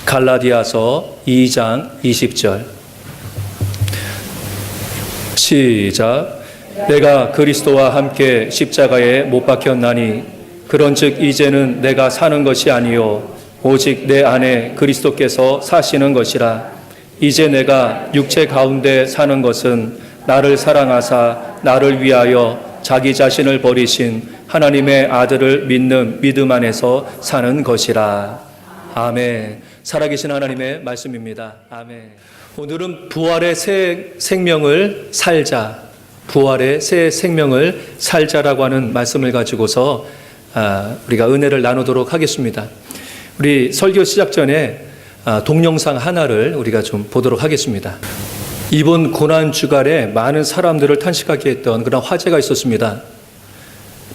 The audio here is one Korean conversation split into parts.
갈라디아서 2장 20절. 시작. 내가 그리스도와 함께 십자가에 못 박혔나니 그런즉 이제는 내가 사는 것이 아니요 오직 내 안에 그리스도께서 사시는 것이라. 이제 내가 육체 가운데 사는 것은 나를 사랑하사 나를 위하여 자기 자신을 버리신 하나님의 아들을 믿는 믿음 안에서 사는 것이라. 아멘. 살아계신 하나님의 말씀입니다. 아멘. 오늘은 부활의 새 생명을 살자, 부활의 새 생명을 살자라고 하는 말씀을 가지고서 우리가 은혜를 나누도록 하겠습니다. 우리 설교 시작 전에 동영상 하나를 우리가 좀 보도록 하겠습니다. 이번 고난 주간에 많은 사람들을 탄식하게 했던 그런 화재가 있었습니다.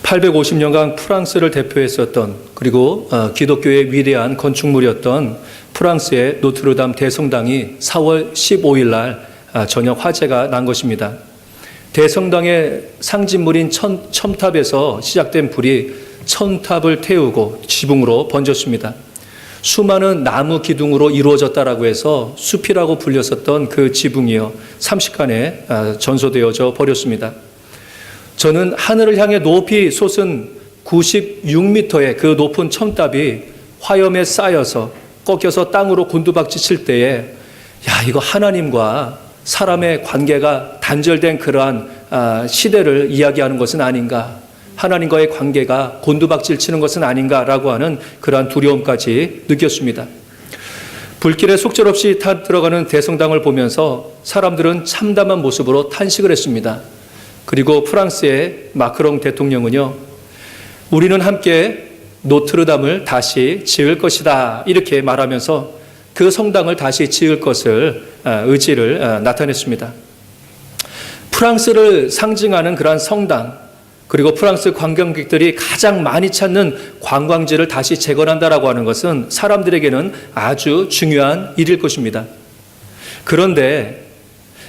850년간 프랑스를 대표했었던, 그리고 기독교의 위대한 건축물이었던 프랑스의 노트르담 대성당이 4월 15일 날 저녁 화재가 난 것입니다. 대성당의 상징물인 첨탑에서 시작된 불이 첨탑을 태우고 지붕으로 번졌습니다. 수많은 나무 기둥으로 이루어졌다라고 해서 숲이라고 불렸었던 그 지붕이요, 30칸에 전소되어져 버렸습니다. 저는 하늘을 향해 높이 솟은 96m의 그 높은 첨탑이 화염에 쌓여서 꺾여서 땅으로 곤두박질 칠 때에, 야, 이거 하나님과 사람의 관계가 단절된 그러한 시대를 이야기하는 것은 아닌가, 하나님과의 관계가 곤두박질 치는 것은 아닌가라고 하는 그러한 두려움까지 느꼈습니다. 불길에 속절없이 타 들어가는 대성당을 보면서 사람들은 참담한 모습으로 탄식을 했습니다. 그리고 프랑스의 마크롱 대통령은요, 우리는 함께 노트르담을 다시 지을 것이다, 이렇게 말하면서 그 성당을 다시 지을 것을 의지를 나타냈습니다. 프랑스를 상징하는 그러한 성당, 그리고 프랑스 관광객들이 가장 많이 찾는 관광지를 다시 재건한다라고 하는 것은 사람들에게는 아주 중요한 일일 것입니다. 그런데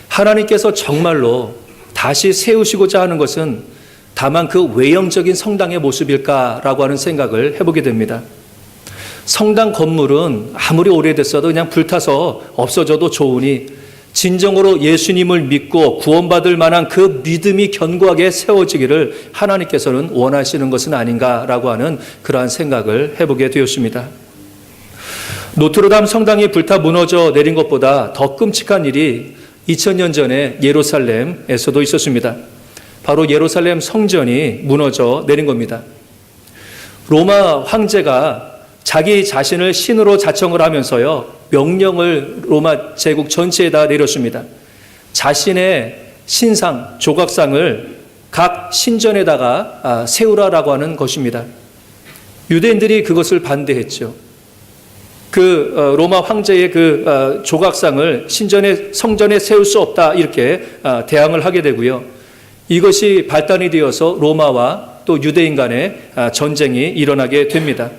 하나님께서 정말로 다시 세우시고자 하는 것은 다만 그 외형적인 성당의 모습일까라고 하는 생각을 해보게 됩니다. 성당 건물은 아무리 오래됐어도 그냥 불타서 없어져도 좋으니 진정으로 예수님을 믿고 구원받을 만한 그 믿음이 견고하게 세워지기를 하나님께서는 원하시는 것은 아닌가라고 하는 그러한 생각을 해보게 되었습니다. 노트르담 성당이 불타 무너져 내린 것보다 더 끔찍한 일이 2000년 전에 예루살렘에서도 있었습니다. 바로 예루살렘 성전이 무너져 내린 겁니다. 로마 황제가 자기 자신을 신으로 자청을 하면서요, 명령을 로마 제국 전체에다 내렸습니다. 자신의 신상, 조각상을 각 신전에다가 세우라라고 하는 것입니다. 유대인들이 그것을 반대했죠. 그 로마 황제의 그 조각상을 성전에 세울 수 없다, 이렇게 대항을 하게 되고요. 이것이 발단이 되어서 로마와 또 유대인 간의 전쟁이 일어나게 됩니다.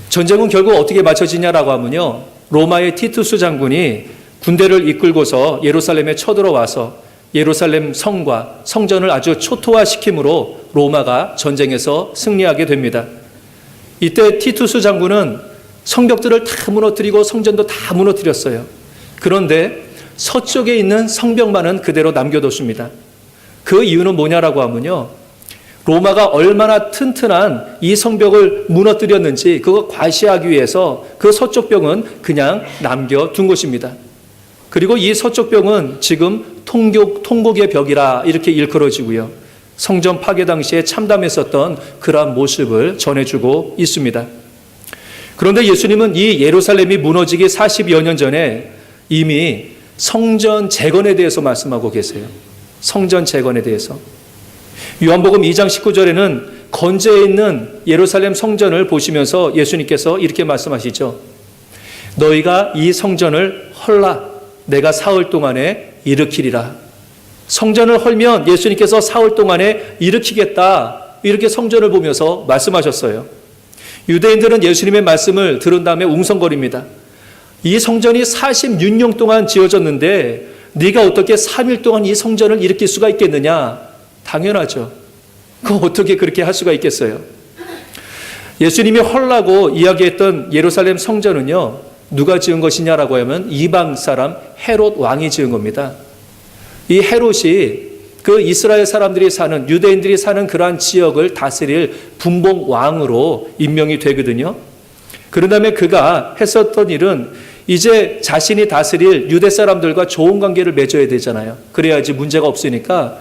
전쟁은 결국 어떻게 맞춰지냐라고 하면요, 로마의 티투스 장군이 군대를 이끌고서 예루살렘에 쳐들어와서 예루살렘 성과 성전을 아주 초토화시킴으로 로마가 전쟁에서 승리하게 됩니다. 이때 티투스 장군은 성벽들을 다 무너뜨리고 성전도 다 무너뜨렸어요. 그런데 서쪽에 있는 성벽만은 그대로 남겨뒀습니다. 그 이유는 뭐냐라고 하면요, 로마가 얼마나 튼튼한 이 성벽을 무너뜨렸는지 그거 과시하기 위해서 그 서쪽 벽은 그냥 남겨둔 것입니다. 그리고 이 서쪽 벽은 지금 통곡의 벽이라 이렇게 일컬어지고요, 성전 파괴 당시에 참담했었던 그러한 모습을 전해주고 있습니다. 그런데 예수님은 이 예루살렘이 무너지기 40여 년 전에 이미 성전 재건에 대해서 말씀하고 계세요. 성전 재건에 대해서. 요한복음 2장 19절에는 건재해 있는 예루살렘 성전을 보시면서 예수님께서 이렇게 말씀하시죠. 너희가 이 성전을 헐라, 내가 사흘 동안에 일으키리라. 성전을 헐면 예수님께서 사흘 동안에 일으키겠다, 이렇게 성전을 보면서 말씀하셨어요. 유대인들은 예수님의 말씀을 들은 다음에 웅성거립니다. 이 성전이 46년 동안 지어졌는데 네가 어떻게 3일 동안 이 성전을 일으킬 수가 있겠느냐? 당연하죠. 그거 어떻게 그렇게 할 수가 있겠어요? 예수님이 헐라고 이야기했던 예루살렘 성전은요, 누가 지은 것이냐라고 하면 이방 사람 헤롯 왕이 지은 겁니다. 이 헤롯이 그 이스라엘 사람들이 사는, 유대인들이 사는 그러한 지역을 다스릴 분봉 왕으로 임명이 되거든요. 그런 다음에 그가 했었던 일은 이제 자신이 다스릴 유대 사람들과 좋은 관계를 맺어야 되잖아요. 그래야지 문제가 없으니까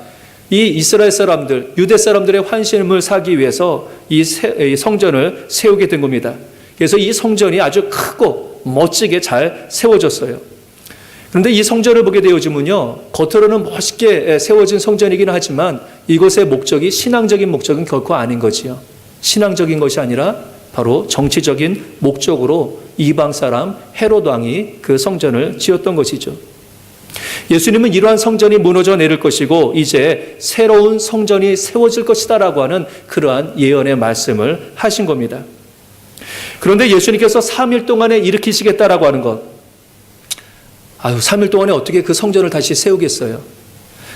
이 이스라엘 사람들, 유대 사람들의 환심을 사기 위해서 이 성전을 세우게 된 겁니다. 그래서 이 성전이 아주 크고 멋지게 잘 세워졌어요. 그런데 이 성전을 보게 되어지면요, 겉으로는 멋있게 세워진 성전이긴 하지만 이곳의 목적이 신앙적인 목적은 결코 아닌 거지요. 신앙적인 것이 아니라 바로 정치적인 목적으로 이방 사람 헤롯 왕이 그 성전을 지었던 것이죠. 예수님은 이러한 성전이 무너져 내릴 것이고 이제 새로운 성전이 세워질 것이다라고 하는 그러한 예언의 말씀을 하신 겁니다. 그런데 예수님께서 3일 동안에 일으키시겠다라고 하는 것, 3일 동안에 어떻게 그 성전을 다시 세우겠어요?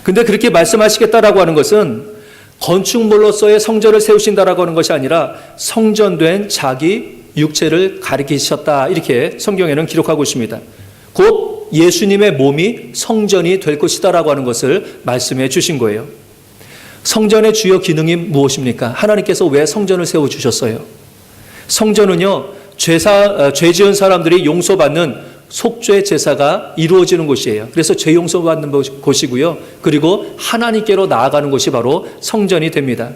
근데 그렇게 말씀하시겠다라고 하는 것은 건축물로서의 성전을 세우신다라고 하는 것이 아니라 성전된 자기 육체를 가리키셨다, 이렇게 성경에는 기록하고 있습니다. 곧 예수님의 몸이 성전이 될 것이다라고 하는 것을 말씀해 주신 거예요. 성전의 주요 기능이 무엇입니까? 하나님께서 왜 성전을 세워주셨어요? 성전은요, 죄 지은 사람들이 용서받는 속죄 제사가 이루어지는 곳이에요. 그래서 죄 용서받는 곳이고요. 그리고 하나님께로 나아가는 곳이 바로 성전이 됩니다.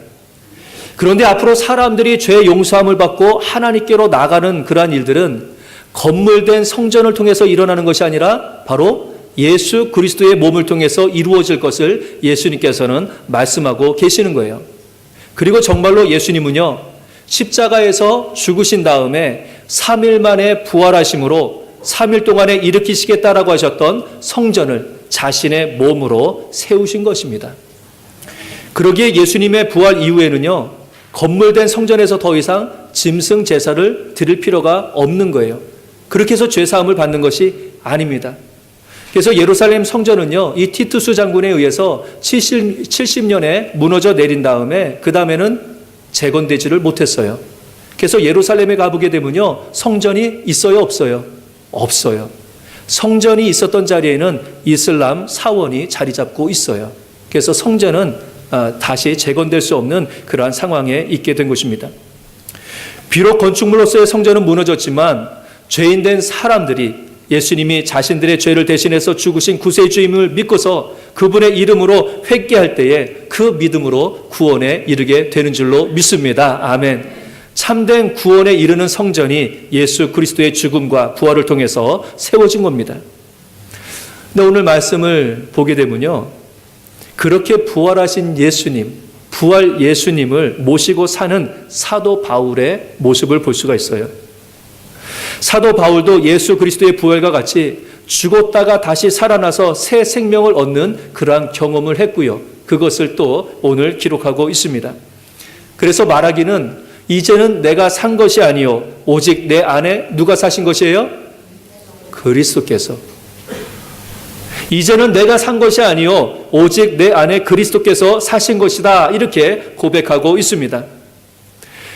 그런데 앞으로 사람들이 죄 용서함을 받고 하나님께로 나아가는 그러한 일들은 건물된 성전을 통해서 일어나는 것이 아니라 바로 예수 그리스도의 몸을 통해서 이루어질 것을 예수님께서는 말씀하고 계시는 거예요. 그리고 정말로 예수님은요, 십자가에서 죽으신 다음에 3일 만에 부활하심으로 3일 동안에 일으키시겠다라고 하셨던 성전을 자신의 몸으로 세우신 것입니다. 그러기에 예수님의 부활 이후에는요, 건물된 성전에서 더 이상 짐승 제사를 드릴 필요가 없는 거예요. 그렇게 해서 죄사함을 받는 것이 아닙니다. 그래서 예루살렘 성전은요, 이 티투스 장군에 의해서 70년에 무너져 내린 다음에 그 다음에는 재건되지를 못했어요. 그래서 예루살렘에 가보게 되면요, 성전이 있어요, 없어요? 없어요. 성전이 있었던 자리에는 이슬람 사원이 자리 잡고 있어요. 그래서 성전은 다시 재건될 수 없는 그러한 상황에 있게 된 것입니다. 비록 건축물로서의 성전은 무너졌지만 죄인된 사람들이 예수님이 자신들의 죄를 대신해서 죽으신 구세주임을 믿고서 그분의 이름으로 회개할 때에 그 믿음으로 구원에 이르게 되는 줄로 믿습니다. 아멘. 참된 구원에 이르는 성전이 예수 그리스도의 죽음과 부활을 통해서 세워진 겁니다. 근데 오늘 말씀을 보게 되면요, 그렇게 부활하신 예수님, 부활 예수님을 모시고 사는 사도 바울의 모습을 볼 수가 있어요. 사도 바울도 예수 그리스도의 부활과 같이 죽었다가 다시 살아나서 새 생명을 얻는 그러한 경험을 했고요. 그것을 또 오늘 기록하고 있습니다. 그래서 말하기는 이제는 내가 산 것이 아니요 오직 내 안에 누가 사신 것이에요? 그리스도께서. 이제는 내가 산 것이 아니요 오직 내 안에 그리스도께서 사신 것이다, 이렇게 고백하고 있습니다.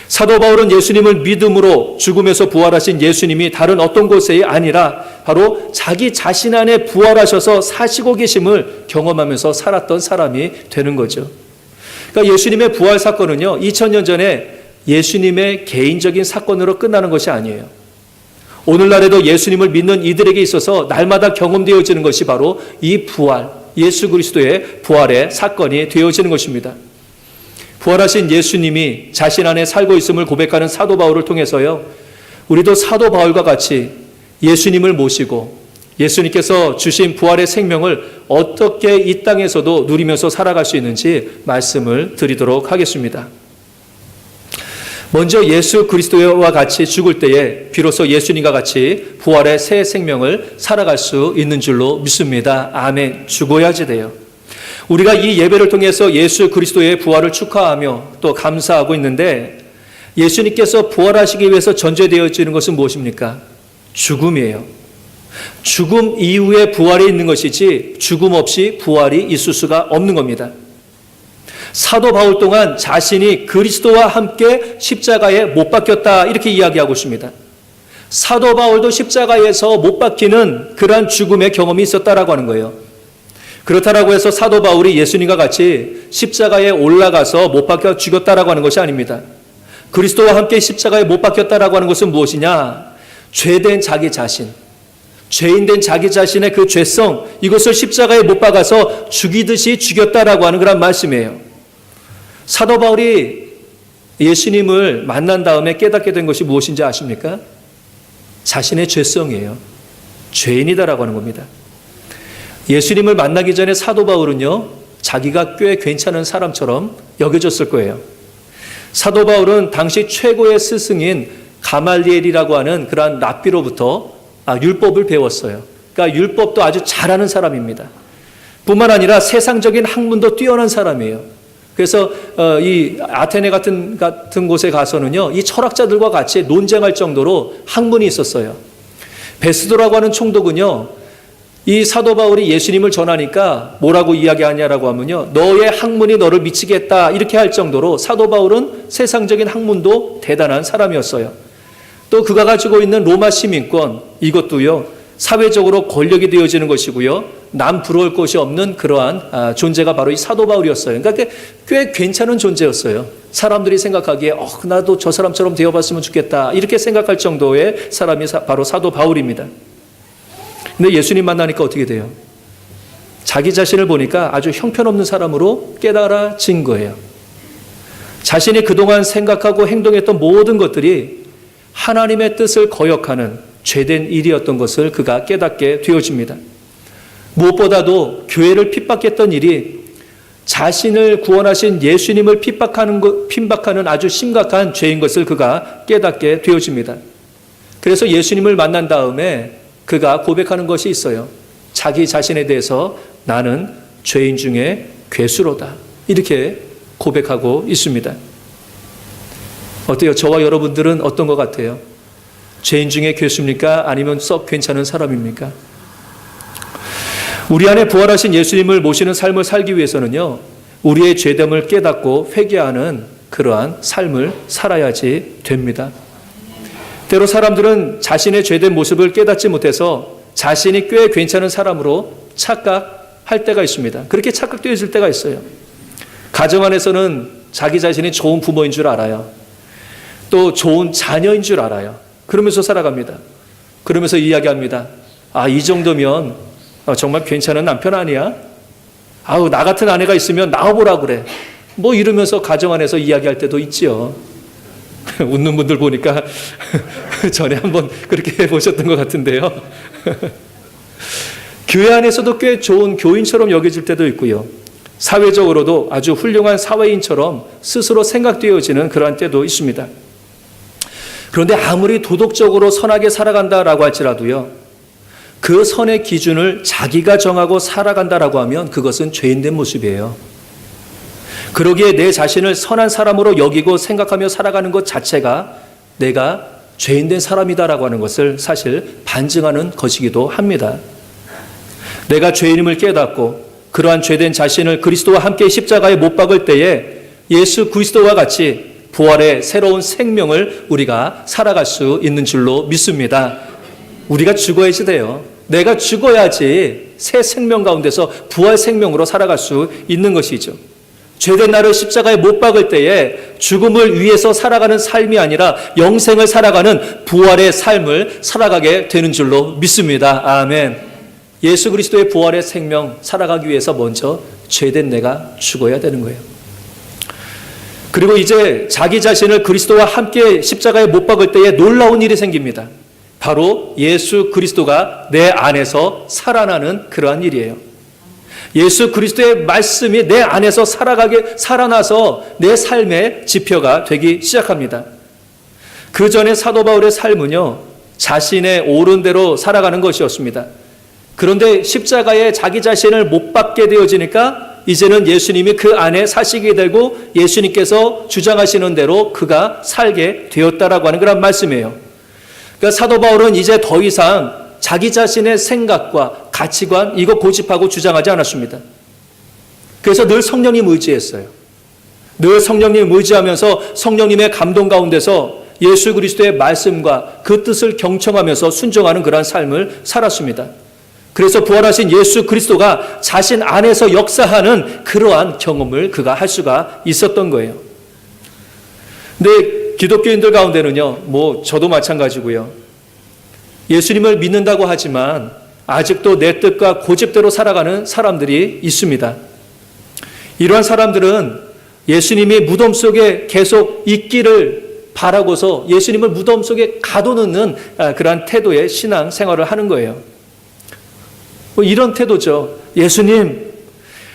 사도 바울은 예수님을 믿음으로 죽음에서 부활하신 예수님이 다른 어떤 곳이 아니라 바로 자기 자신 안에 부활하셔서 사시고 계심을 경험하면서 살았던 사람이 되는 거죠. 그러니까 예수님의 부활 사건은요, 2000년 전에 예수님의 개인적인 사건으로 끝나는 것이 아니에요. 오늘날에도 예수님을 믿는 이들에게 있어서 날마다 경험되어지는 것이 바로 이 부활, 예수 그리스도의 부활의 사건이 되어지는 것입니다. 부활하신 예수님이 자신 안에 살고 있음을 고백하는 사도 바울을 통해서요, 우리도 사도 바울과 같이 예수님을 모시고 예수님께서 주신 부활의 생명을 어떻게 이 땅에서도 누리면서 살아갈 수 있는지 말씀을 드리도록 하겠습니다. 먼저 예수 그리스도와 같이 죽을 때에 비로소 예수님과 같이 부활의 새 생명을 살아갈 수 있는 줄로 믿습니다. 아멘. 죽어야지 돼요. 우리가 이 예배를 통해서 예수 그리스도의 부활을 축하하며 또 감사하고 있는데, 예수님께서 부활하시기 위해서 전제되어지는 것은 무엇입니까? 죽음이에요. 죽음 이후에 부활이 있는 것이지 죽음 없이 부활이 있을 수가 없는 겁니다. 사도 바울 동안 자신이 그리스도와 함께 십자가에 못 박혔다 이렇게 이야기하고 있습니다. 사도 바울도 십자가에서 못 박히는 그러한 죽음의 경험이 있었다라고 하는 거예요. 그렇다라고 해서 사도 바울이 예수님과 같이 십자가에 올라가서 못 박혀 죽였다라고 하는 것이 아닙니다. 그리스도와 함께 십자가에 못 박혔다라고 하는 것은 무엇이냐? 죄된 자기 자신, 죄인된 자기 자신의 그 죄성, 이것을 십자가에 못 박아서 죽이듯이 죽였다라고 하는 그런 말씀이에요. 사도 바울이 예수님을 만난 다음에 깨닫게 된 것이 무엇인지 아십니까? 자신의 죄성이에요. 죄인이다라고 하는 겁니다. 예수님을 만나기 전에 사도 바울은요, 자기가 꽤 괜찮은 사람처럼 여겨졌을 거예요. 사도 바울은 당시 최고의 스승인 가말리엘이라고 하는 그러한 랍비로부터 율법을 배웠어요. 그러니까 율법도 아주 잘하는 사람입니다. 뿐만 아니라 세상적인 학문도 뛰어난 사람이에요. 그래서 이 아테네 같은 곳에 가서는요, 이 철학자들과 같이 논쟁할 정도로 학문이 있었어요. 베스도라고 하는 총독은요, 이 사도 바울이 예수님을 전하니까 뭐라고 이야기하냐라고 하면요, 너의 학문이 너를 미치게 했다 이렇게 할 정도로 사도 바울은 세상적인 학문도 대단한 사람이었어요. 또 그가 가지고 있는 로마 시민권, 이것도요, 사회적으로 권력이 되어지는 것이고요, 남 부러울 것이 없는 그러한 존재가 바로 이 사도 바울이었어요. 그러니까 꽤 괜찮은 존재였어요. 사람들이 생각하기에 나도 저 사람처럼 되어봤으면 좋겠다 이렇게 생각할 정도의 사람이 바로 사도 바울입니다. 근데 예수님 만나니까 어떻게 돼요? 자기 자신을 보니까 아주 형편없는 사람으로 깨달아진 거예요. 자신이 그동안 생각하고 행동했던 모든 것들이 하나님의 뜻을 거역하는 죄된 일이었던 것을 그가 깨닫게 되어집니다. 무엇보다도 교회를 핍박했던 일이 자신을 구원하신 예수님을 핍박하는 아주 심각한 죄인 것을 그가 깨닫게 되어집니다. 그래서 예수님을 만난 다음에 그가 고백하는 것이 있어요. 자기 자신에 대해서 나는 죄인 중에 괴수로다 이렇게 고백하고 있습니다. 어때요? 저와 여러분들은 어떤 것 같아요? 죄인 중에 괴수입니까? 아니면 썩 괜찮은 사람입니까? 우리 안에 부활하신 예수님을 모시는 삶을 살기 위해서는요, 우리의 죄됨을 깨닫고 회개하는 그러한 삶을 살아야지 됩니다. 때로 사람들은 자신의 죄된 모습을 깨닫지 못해서 자신이 꽤 괜찮은 사람으로 착각할 때가 있습니다. 그렇게 착각되어질 때가 있어요. 가정 안에서는 자기 자신이 좋은 부모인 줄 알아요. 또 좋은 자녀인 줄 알아요. 그러면서 살아갑니다. 그러면서 이야기합니다. 이 정도면 정말 괜찮은 남편 아니야? 나 같은 아내가 있으면 나와보라 그래. 뭐 이러면서 가정 안에서 이야기할 때도 있지요. 웃는 분들 보니까 전에 한번 그렇게 해보셨던 것 같은데요. 교회 안에서도 꽤 좋은 교인처럼 여겨질 때도 있고요. 사회적으로도 아주 훌륭한 사회인처럼 스스로 생각되어지는 그러한 때도 있습니다. 그런데 아무리 도덕적으로 선하게 살아간다라고 할지라도요, 그 선의 기준을 자기가 정하고 살아간다라고 하면 그것은 죄인된 모습이에요. 그러기에 내 자신을 선한 사람으로 여기고 생각하며 살아가는 것 자체가 내가 죄인된 사람이다라고 하는 것을 사실 반증하는 것이기도 합니다. 내가 죄인임을 깨닫고 그러한 죄된 자신을 그리스도와 함께 십자가에 못 박을 때에 예수 그리스도와 같이 부활의 새로운 생명을 우리가 살아갈 수 있는 줄로 믿습니다. 우리가 죽어야지 돼요. 내가 죽어야지 새 생명 가운데서 부활 생명으로 살아갈 수 있는 것이죠. 죄된 나를 십자가에 못 박을 때에 죽음을 위해서 살아가는 삶이 아니라 영생을 살아가는 부활의 삶을 살아가게 되는 줄로 믿습니다. 아멘. 예수 그리스도의 부활의 생명 살아가기 위해서 먼저 죄된 내가 죽어야 되는 거예요. 그리고 이제 자기 자신을 그리스도와 함께 십자가에 못 박을 때에 놀라운 일이 생깁니다. 바로 예수 그리스도가 내 안에서 살아나는 그러한 일이에요. 예수 그리스도의 말씀이 내 안에서 살아나서 내 삶의 지표가 되기 시작합니다. 그 전에 사도 바울의 삶은요, 자신의 옳은 대로 살아가는 것이었습니다. 그런데 십자가에 자기 자신을 못 박게 되어지니까 이제는 예수님이 그 안에 사시게 되고 예수님께서 주장하시는 대로 그가 살게 되었다라고 하는 그런 말씀이에요. 그러니까 사도 바울은 이제 더 이상 자기 자신의 생각과 가치관 이거 고집하고 주장하지 않았습니다. 그래서 늘 성령님 의지했어요. 늘 성령님 의지하면서 성령님의 감동 가운데서 예수 그리스도의 말씀과 그 뜻을 경청하면서 순종하는 그러한 삶을 살았습니다. 그래서 부활하신 예수 그리스도가 자신 안에서 역사하는 그러한 경험을 그가 할 수가 있었던 거예요. 근데 기독교인들 가운데는요, 저도 마찬가지고요. 예수님을 믿는다고 하지만 아직도 내 뜻과 고집대로 살아가는 사람들이 있습니다. 이러한 사람들은 예수님이 무덤 속에 계속 있기를 바라고서 예수님을 무덤 속에 가둬놓는 그러한 태도의 신앙 생활을 하는 거예요. 이런 태도죠. 예수님,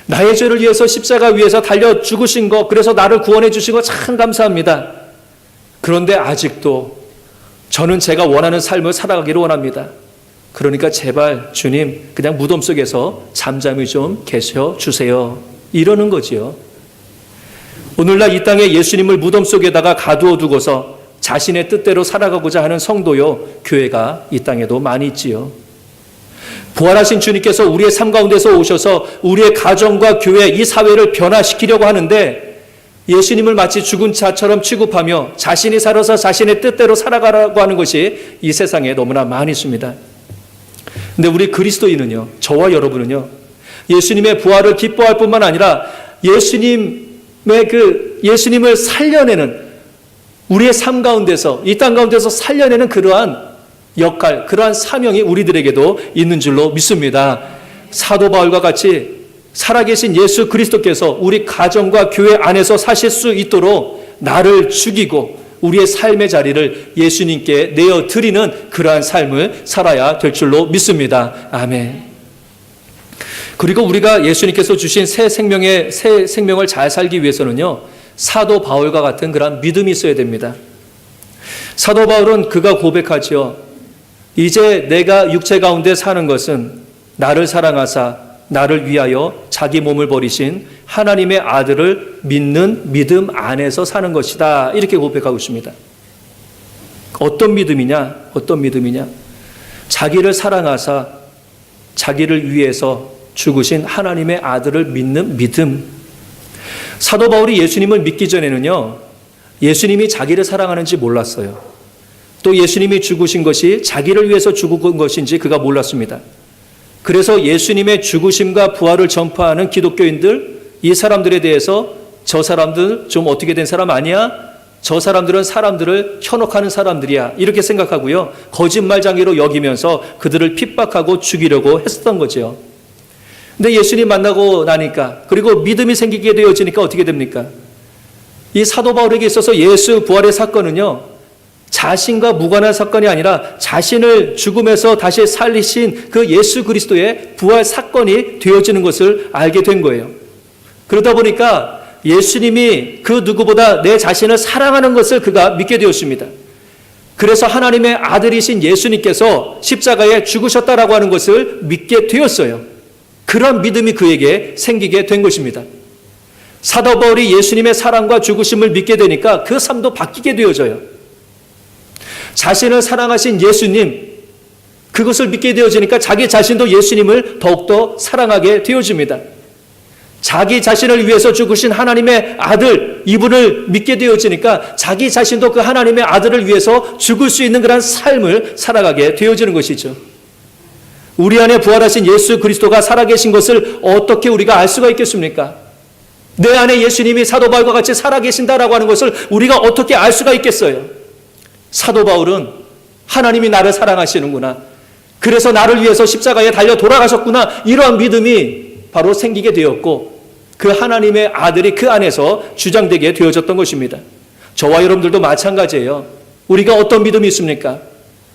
나의 죄를 위해서 십자가 위에서 달려 죽으신 거, 그래서 나를 구원해 주신 거 참 감사합니다. 그런데 아직도 저는 제가 원하는 삶을 살아가기를 원합니다. 그러니까 제발 주님, 그냥 무덤 속에서 잠잠히 좀 계셔 주세요. 이러는 거지요. 오늘날 이 땅에 예수님을 무덤 속에다가 가두어 두고서 자신의 뜻대로 살아가고자 하는 성도요, 교회가 이 땅에도 많이 있지요. 부활하신 주님께서 우리의 삶 가운데서 오셔서 우리의 가정과 교회, 이 사회를 변화시키려고 하는데 예수님을 마치 죽은 자처럼 취급하며 자신이 살아서 자신의 뜻대로 살아가라고 하는 것이 이 세상에 너무나 많이 있습니다. 근데 우리 그리스도인은요, 저와 여러분은요, 예수님의 부활을 기뻐할 뿐만 아니라 예수님을 살려내는 우리의 삶 가운데서, 이 땅 가운데서 살려내는 그러한 역할, 그러한 사명이 우리들에게도 있는 줄로 믿습니다. 사도 바울과 같이 살아계신 예수 그리스도께서 우리 가정과 교회 안에서 사실 수 있도록 나를 죽이고 우리의 삶의 자리를 예수님께 내어드리는 그러한 삶을 살아야 될 줄로 믿습니다. 아멘. 그리고 우리가 예수님께서 주신 새 생명을 잘 살기 위해서는요, 사도 바울과 같은 그러한 믿음이 있어야 됩니다. 사도 바울은 그가 고백하죠. 이제 내가 육체 가운데 사는 것은 나를 사랑하사 나를 위하여 자기 몸을 버리신 하나님의 아들을 믿는 믿음 안에서 사는 것이다. 이렇게 고백하고 있습니다. 어떤 믿음이냐? 자기를 사랑하사 자기를 위해서 죽으신 하나님의 아들을 믿는 믿음. 사도 바울이 예수님을 믿기 전에는요, 예수님이 자기를 사랑하는지 몰랐어요. 또 예수님이 죽으신 것이 자기를 위해서 죽은 것인지 그가 몰랐습니다. 그래서 예수님의 죽으심과 부활을 전파하는 기독교인들, 이 사람들에 대해서 저 사람들 좀 어떻게 된 사람 아니야? 저 사람들은 사람들을 현혹하는 사람들이야. 이렇게 생각하고요, 거짓말쟁이로 여기면서 그들을 핍박하고 죽이려고 했었던 거죠. 근데 예수님 만나고 나니까, 그리고 믿음이 생기게 되어지니까 어떻게 됩니까? 이 사도 바울에게 있어서 예수 부활의 사건은요, 자신과 무관한 사건이 아니라 자신을 죽음에서 다시 살리신 그 예수 그리스도의 부활 사건이 되어지는 것을 알게 된 거예요. 그러다 보니까 예수님이 그 누구보다 내 자신을 사랑하는 것을 그가 믿게 되었습니다. 그래서 하나님의 아들이신 예수님께서 십자가에 죽으셨다라고 하는 것을 믿게 되었어요. 그런 믿음이 그에게 생기게 된 것입니다. 사도 바울이 예수님의 사랑과 죽으심을 믿게 되니까 그 삶도 바뀌게 되어져요. 자신을 사랑하신 예수님, 그것을 믿게 되어지니까 자기 자신도 예수님을 더욱더 사랑하게 되어집니다. 자기 자신을 위해서 죽으신 하나님의 아들, 이분을 믿게 되어지니까 자기 자신도 그 하나님의 아들을 위해서 죽을 수 있는 그런 삶을 살아가게 되어지는 것이죠. 우리 안에 부활하신 예수 그리스도가 살아계신 것을 어떻게 우리가 알 수가 있겠습니까? 내 안에 예수님이 사도 바울과 같이 살아계신다라고 하는 것을 우리가 어떻게 알 수가 있겠어요? 사도 바울은 하나님이 나를 사랑하시는구나, 그래서 나를 위해서 십자가에 달려 돌아가셨구나, 이러한 믿음이 바로 생기게 되었고 그 하나님의 아들이 그 안에서 주장되게 되어졌던 것입니다. 저와 여러분들도 마찬가지예요. 우리가 어떤 믿음이 있습니까?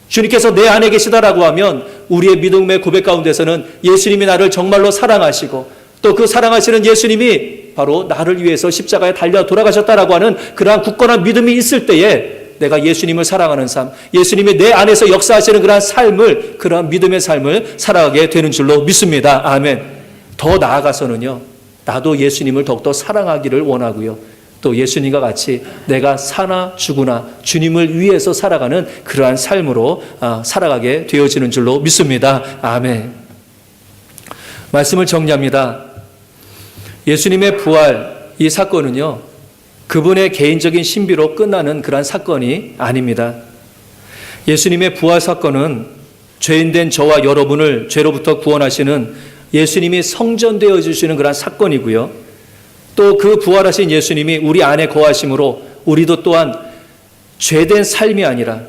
주님께서 내 안에 계시다라고 하면 우리의 믿음의 고백 가운데서는 예수님이 나를 정말로 사랑하시고 또 그 사랑하시는 예수님이 바로 나를 위해서 십자가에 달려 돌아가셨다라고 하는 그러한 굳건한 믿음이 있을 때에 내가 예수님을 사랑하는 삶, 예수님이 내 안에서 역사하시는 그러한 삶을, 그러한 믿음의 삶을 살아가게 되는 줄로 믿습니다. 아멘. 더 나아가서는요, 나도 예수님을 더욱더 사랑하기를 원하고요, 또 예수님과 같이 내가 사나 죽으나 주님을 위해서 살아가는 그러한 삶으로 살아가게 되어지는 줄로 믿습니다. 아멘. 말씀을 정리합니다. 예수님의 부활, 이 사건은요, 그분의 개인적인 신비로 끝나는 그러한 사건이 아닙니다. 예수님의 부활 사건은 죄인된 저와 여러분을 죄로부터 구원하시는 예수님이 성전되어 주시는 그러한 사건이고요. 또 그 부활하신 예수님이 우리 안에 거하심으로 우리도 또한 죄된 삶이 아니라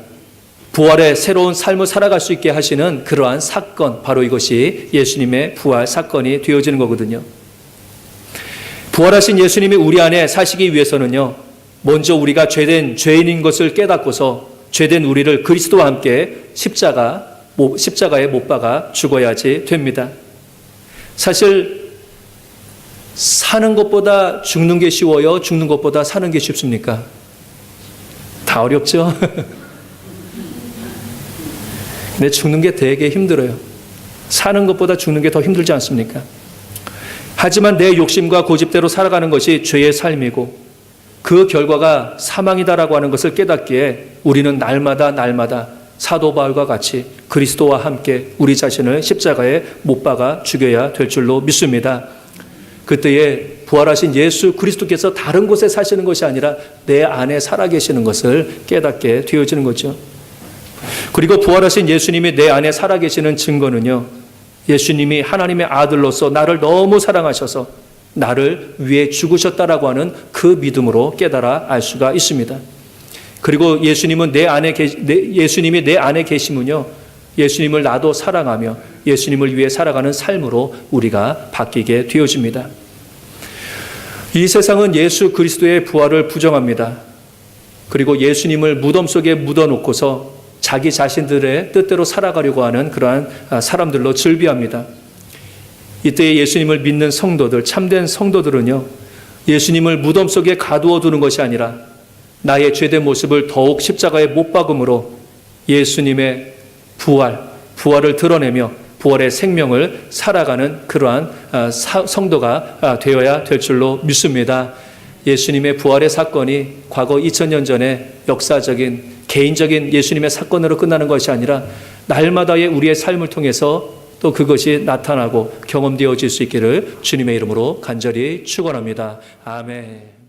부활의 새로운 삶을 살아갈 수 있게 하시는 그러한 사건, 바로 이것이 예수님의 부활 사건이 되어지는 거거든요. 부활하신 예수님이 우리 안에 사시기 위해서는요, 먼저 우리가 죄된 죄인인 것을 깨닫고서 죄된 우리를 그리스도와 함께 십자가에 못 박아 죽어야지 됩니다. 사실 사는 것보다 죽는 게 쉬워요? 죽는 것보다 사는 게 쉽습니까? 다 어렵죠? 근데 죽는 게 되게 힘들어요. 사는 것보다 죽는 게 더 힘들지 않습니까? 하지만 내 욕심과 고집대로 살아가는 것이 죄의 삶이고 그 결과가 사망이다라고 하는 것을 깨닫기에 우리는 날마다 사도 바울과 같이 그리스도와 함께 우리 자신을 십자가에 못 박아 죽여야 될 줄로 믿습니다. 그때에 부활하신 예수 그리스도께서 다른 곳에 사시는 것이 아니라 내 안에 살아계시는 것을 깨닫게 되어지는 거죠. 그리고 부활하신 예수님이 내 안에 살아계시는 증거는요, 예수님이 하나님의 아들로서 나를 너무 사랑하셔서 나를 위해 죽으셨다라고 하는 그 믿음으로 깨달아 알 수가 있습니다. 그리고 예수님이 내 안에 계시면요, 예수님을 나도 사랑하며 예수님을 위해 살아가는 삶으로 우리가 바뀌게 되어집니다. 이 세상은 예수 그리스도의 부활을 부정합니다. 그리고 예수님을 무덤 속에 묻어놓고서 자기 자신들의 뜻대로 살아가려고 하는 그러한 사람들로 즐비합니다. 이때 예수님을 믿는 성도들, 참된 성도들은요, 예수님을 무덤 속에 가두어 두는 것이 아니라 나의 죄된 모습을 더욱 십자가에 못 박음으로 예수님의 부활을 드러내며 부활의 생명을 살아가는 그러한 성도가 되어야 될 줄로 믿습니다. 예수님의 부활의 사건이 과거 2000년 전에 역사적인 개인적인 예수님의 사건으로 끝나는 것이 아니라 날마다의 우리의 삶을 통해서 또 그것이 나타나고 경험되어질 수 있기를 주님의 이름으로 간절히 축원합니다. 아멘.